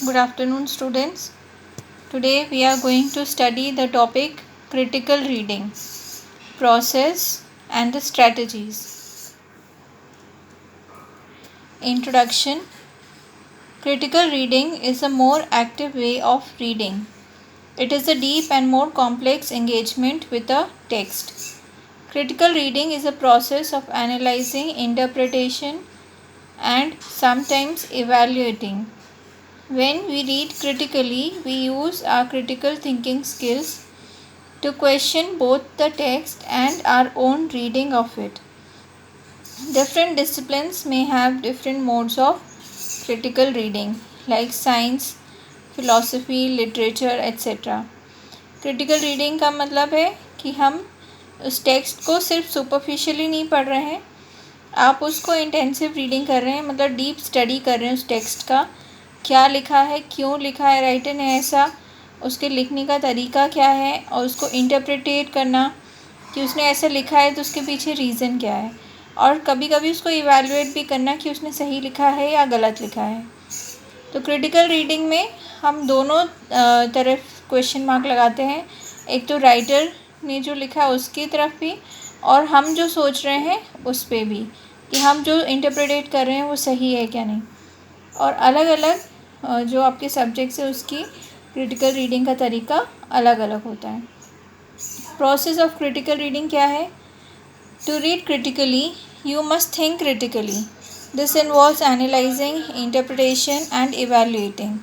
Good afternoon, students. Today we are going to study the topic critical reading, process and the strategies. Introduction. Critical reading is a more active way of reading. It is a deep and more complex engagement with a text. Critical reading is a process of analyzing, interpretation, and sometimes evaluating. When we read critically, we use our critical thinking skills to question both the text and our own reading of it. Different disciplines may have different modes of critical reading, like science, philosophy, literature, etc. Critical reading का मतलब है कि हम उस text को सिर्फ superficially नहीं पढ़ रहे हैं, आप उसको इंटेंसिव रीडिंग कर रहे हैं, मतलब डीप स्टडी कर रहे हैं उस टेक्स्ट का, क्या लिखा है, क्यों लिखा है राइटर ने ऐसा, उसके लिखने का तरीका क्या है, और उसको इंटरप्रिटेट करना कि उसने ऐसा लिखा है तो उसके पीछे रीज़न क्या है, और कभी कभी उसको इवैल्यूएट भी करना कि उसने सही लिखा है या गलत लिखा है. तो क्रिटिकल रीडिंग में हम दोनों तरफ क्वेश्चन मार्क लगाते हैं, एक तो राइटर ने जो लिखा है उसकी तरफ भी और हम जो सोच रहे हैं उस पर भी कि हम जो इंटरप्रेट कर रहे हैं वो सही है क्या नहीं. और अलग अलग जो आपके सब्जेक्ट्स है उसकी क्रिटिकल रीडिंग का तरीका अलग अलग होता है. प्रोसेस ऑफ क्रिटिकल रीडिंग क्या है? To read critically you must think critically. This involves analysing, interpretation and evaluating.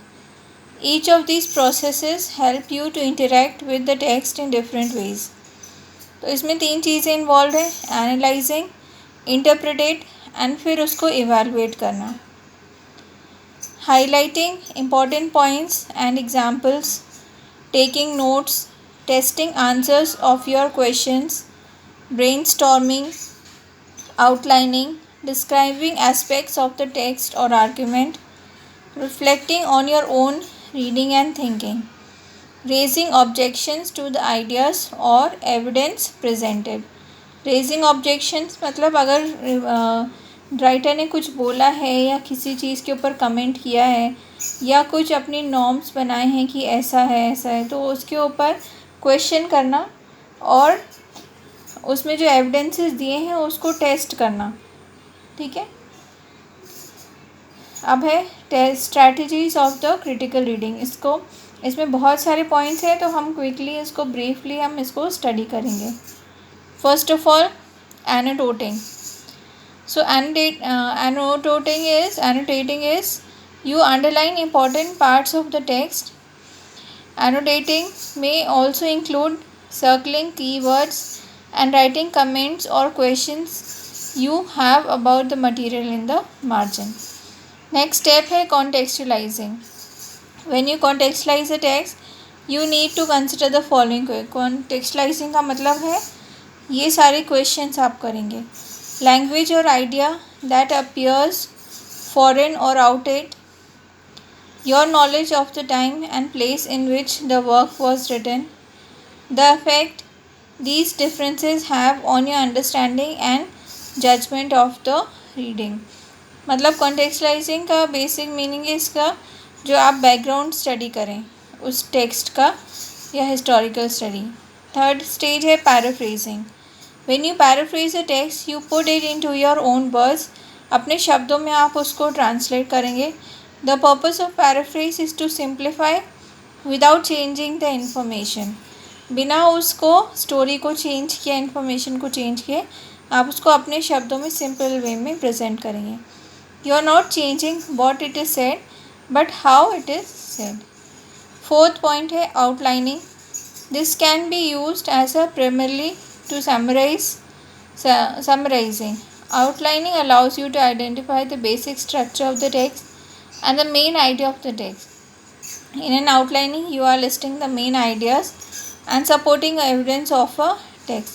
Each of these processes help you to interact with the text in different ways. तो इसमें 3 चीज़ें involve है, analysing, इंटरप्रेटेट and फिर उसको evaluate करना. Highlighting important points and examples, taking notes, testing answers of your questions, brainstorming, outlining, describing aspects of the text or argument, reflecting on your own reading and thinking, raising objections to the ideas or evidence presented. Raising objections मतलब अगर writer ने कुछ बोला है या किसी चीज़ के ऊपर कमेंट किया है या कुछ अपनी नॉर्म्स बनाए हैं कि ऐसा है तो उसके ऊपर क्वेश्चन करना और उसमें जो एविडेंसेस दिए हैं उसको टेस्ट करना. ठीक है. अब है strategies of the critical reading. इसमें बहुत सारे पॉइंट्स हैं तो हम क्विकली इसको ब्रीफली हम इसको स्टडी करेंगे. First of all, annotating. So annotating is you underline important parts of the text. Annotating may also include circling keywords and writing comments or questions you have about the material in the margin. Next step है contextualizing. When you contextualize a text, you need to consider the following. Contextualizing का मतलब है ये सारे questions आप करेंगे. Language or idea that appears foreign or outdated, your knowledge of the time and place in which the work was written, the effect these differences have on your understanding and judgment of the reading. मतलब contextualizing का basic meaning है इसका जो आप background study करें उस text का या हिस्टोरिकल स्टडी. थर्ड स्टेज है paraphrasing. When you paraphrase a text, you put it into your own words. अपने शब्दों में आप उसको ट्रांसलेट करेंगे. The purpose of paraphrase is to simplify without changing the information. बिना उसको स्टोरी को चेंज किया, इन्फॉर्मेशन को चेंज किए, आप उसको अपने शब्दों में सिंपल वे में प्रेजेंट करेंगे. You are not changing what it is said, but how it is said. Fourth point है outlining. This can be used as a primarily to summarizing. Outlining allows you to identify the basic structure of the text and the main idea of the text. In an outlining, you are listing the main ideas and supporting evidence of a text.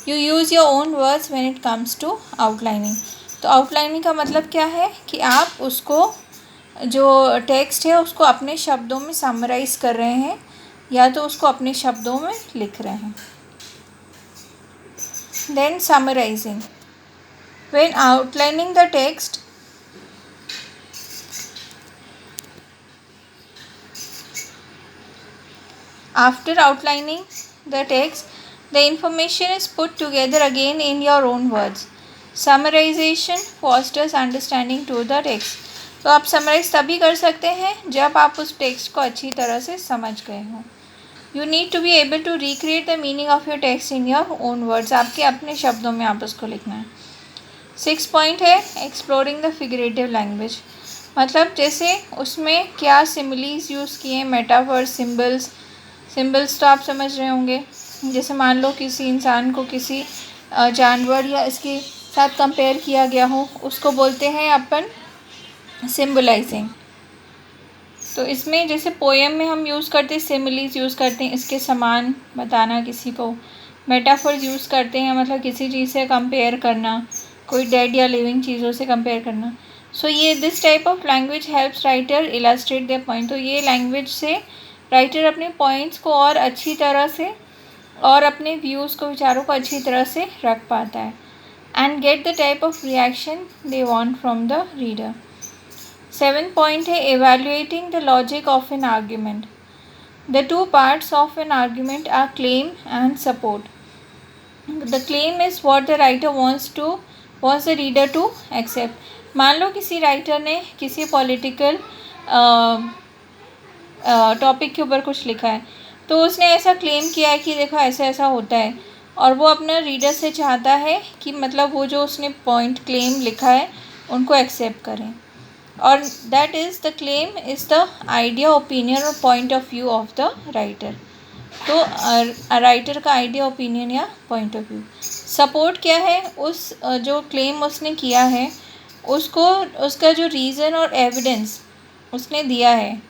You use your own words when it comes to outlining. तो outlining का मतलब क्या है कि आप उसको जो text है उसको अपने शब्दों में समराइज़ कर रहे हैं या तो उसको अपने शब्दों में लिख रहे हैं. Then summarizing. When outlining the text, After outlining the text, the information is put together again in your own words. Summarization fosters understanding to the text. तो आप समराइज तभी कर सकते हैं जब आप उस टेक्स्ट को अच्छी तरह से समझ गए हों. You need to be able to recreate the meaning of your text in your own words. आपके अपने शब्दों में आप उसको लिखना है. 6 पॉइंट है एक्सप्लोरिंग द फिगरेटिव लैंग्वेज. मतलब जैसे उसमें क्या सिमिलीज यूज़ किए, मेटाफर, सिम्बल्स तो आप समझ रहे होंगे. जैसे मान लो किसी इंसान को किसी जानवर या इसके साथ कंपेयर किया गया हो, उसको बोलते हैं अपन सिम्बलाइजिंग. तो इसमें जैसे पोएम में हम यूज़ करते हैं सिमिलीज यूज़ करते हैं, इसके समान बताना किसी को. मेटाफर्स यूज़ करते हैं मतलब किसी चीज़ से कंपेयर करना, कोई डेड या लिविंग चीज़ों से कंपेयर करना. सो ये this type of language helps writer illustrate their point. तो ये लैंग्वेज से राइटर अपने पॉइंट्स को और अच्छी तरह से और अपने व्यूज़ को, विचारों को अच्छी तरह से रख पाता है. And get the type of reaction they want from the reader. 7 point है evaluating the logic of an argument. The two parts of an argument are claim and support. The claim is what the writer wants the reader to accept. मान लो किसी writer ने किसी political topic के ऊपर कुछ लिखा है, तो उसने ऐसा क्लेम किया है कि देखो ऐसा ऐसा होता है, और वो अपना रीडर से चाहता है कि मतलब वो जो उसने पॉइंट क्लेम लिखा है उनको एक्सेप्ट करें. और that is the claim is the idea, opinion और point of view of the writer. तो राइटर का आइडिया, ओपिनियन या पॉइंट ऑफ व्यू. सपोर्ट क्या है, उस जो क्लेम उसने किया है उसको, उसका जो रीज़न और एविडेंस उसने दिया है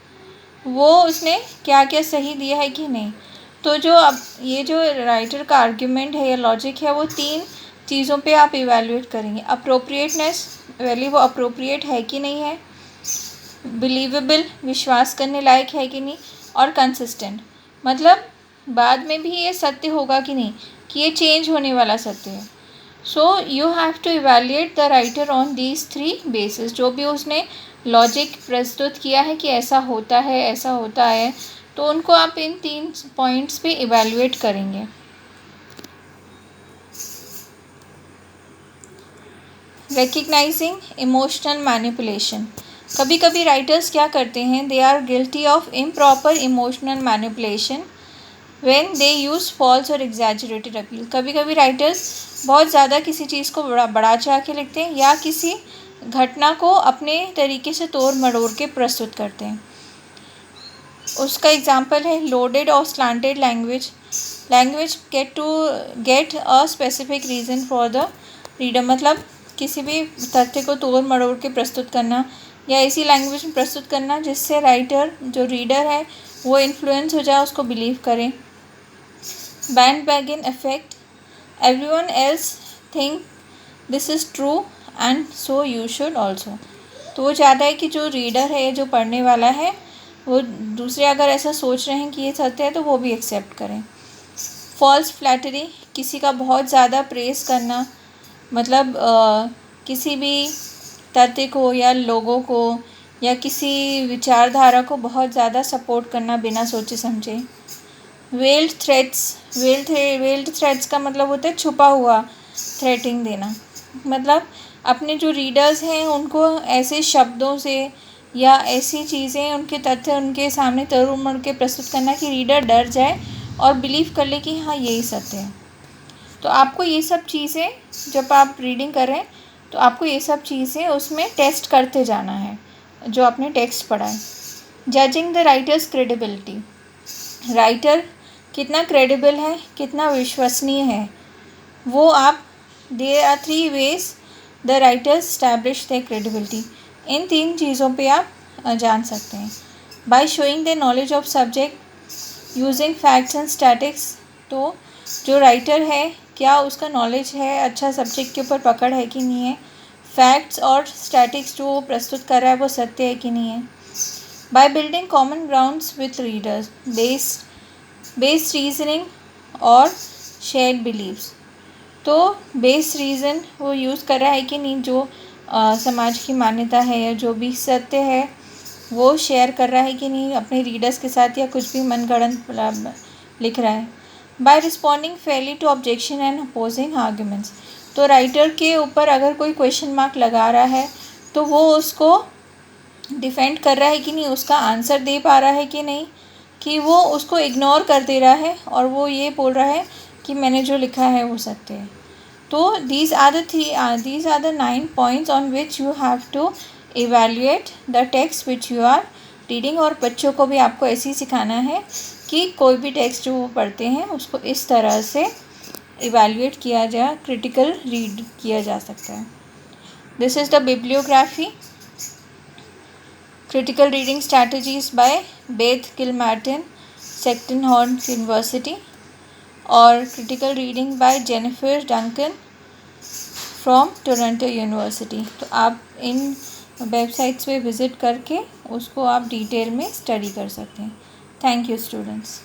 वो उसने क्या क्या सही दिया है कि नहीं. तो जो अब ये जो राइटर का आर्ग्यूमेंट है या लॉजिक है वो 3 चीज़ों पे आप इवैल्यूएट करेंगे. अप्रोप्रिएटनेस, वैल्यू वो अप्रोप्रिएट है कि नहीं है, बिलीवेबल, विश्वास करने लायक है कि नहीं, और कंसिस्टेंट, मतलब बाद में भी ये सत्य होगा कि नहीं, कि ये चेंज होने वाला सत्य है. So you have to evaluate the writer on these 3 basis. जो भी उसने लॉजिक प्रस्तुत किया है कि ऐसा होता है, ऐसा होता है, तो उनको आप इन 3 पॉइंट्स पे इवैल्यूएट करेंगे. Recognising emotional manipulation. कभी कभी राइटर्स क्या करते हैं, they are guilty of improper emotional manipulation when they use false और एग्जैजरेटेड अपील. कभी कभी राइटर्स बहुत ज़्यादा किसी चीज़ को बढ़ा चढ़ा के लिखते हैं या किसी घटना को अपने तरीके से तोड़ मरोड़ के प्रस्तुत करते हैं. उसका एग्जाम्पल है लोडेड और slanted language. Language get a specific reason for the reader. मतलब किसी भी तथ्य को तोड़ मरोड़ के प्रस्तुत करना या ऐसी लैंग्वेज में प्रस्तुत करना जिससे राइटर, जो रीडर है, वो इन्फ्लुएंस हो जाए, उसको बिलीव करें. Bandwagon effect. Everyone else think this is true and so you should also. तो वो चाहता है कि जो रीडर है, जो पढ़ने वाला है, वो दूसरे अगर ऐसा सोच रहे हैं कि ये सत्य है तो वो भी एक्सेप्ट करें. False flattery. किसी का बहुत ज़्यादा प्रेज़ करना, मतलब किसी भी तथ्य को या लोगों को या किसी विचारधारा को बहुत ज़्यादा सपोर्ट करना बिना सोचे समझे. Weld threats. वेल्ड थ्रेट्स का मतलब होता है छुपा हुआ थ्रेटिंग देना. मतलब अपने जो रीडर्स हैं उनको ऐसे शब्दों से या ऐसी चीज़ें, उनके तथ्य उनके सामने तोड़ मरोड़ के प्रस्तुत करना कि रीडर डर जाए और बिलीव कर ले कि हाँ यही सत्य है. तो आपको ये सब चीज़ें, जब आप रीडिंग करें तो आपको ये सब चीज़ें उसमें टेस्ट करते जाना है जो आपने टेक्स्ट पढ़ा है. Judging the writer's credibility. Writer कितना क्रेडिबल है, कितना विश्वसनीय है, वो आप, there are 3 ways the writers establish the credibility. इन 3 चीज़ों पे आप जान सकते हैं. By showing the knowledge of subject using facts and statics. तो जो राइटर है क्या उसका नॉलेज है, अच्छा सब्जेक्ट के ऊपर पकड़ है कि नहीं है, फैक्ट्स और स्टैटिक्स जो वो प्रस्तुत कर रहा है वो सत्य है कि नहीं है. By building common grounds with readers, based reasoning और शेयर्ड बिलीव्स. तो बेस्ड रीज़न वो यूज़ कर रहा है कि नहीं, जो समाज की मान्यता है या जो भी सत्य है वो शेयर कर रहा है कि नहीं अपने रीडर्स के साथ, या कुछ भी मनगढ़ंत लिख रहा है। By responding fairly to objection and opposing arguments, तो राइटर के ऊपर अगर कोई क्वेश्चन मार्क लगा रहा है तो वो उसको डिफेंड कर रहा है कि नहीं, उसका आंसर दे पा रहा है कि नहीं, कि वो उसको इग्नोर कर दे रहा है और वो ये बोल रहा है कि मैंने जो लिखा है वो सत्य है। तो these are the 9 points on which you have to evaluate the text which you are reading। और बच्चों को भी आपको ऐसे ही सिखाना है कि कोई भी टेक्स्ट जो वो पढ़ते हैं उसको इस तरह से इवेल्युएट किया जाए, क्रिटिकल रीड किया जा सकता है। This is the bibliography, critical reading strategies by Beth Kilmartin, Sexton Horn university, और critical reading by Jennifer Duncan from Toronto university. तो आप इन वेबसाइट्स पे विज़िट करके उसको आप डिटेल में स्टडी कर सकते हैं। Thank you students.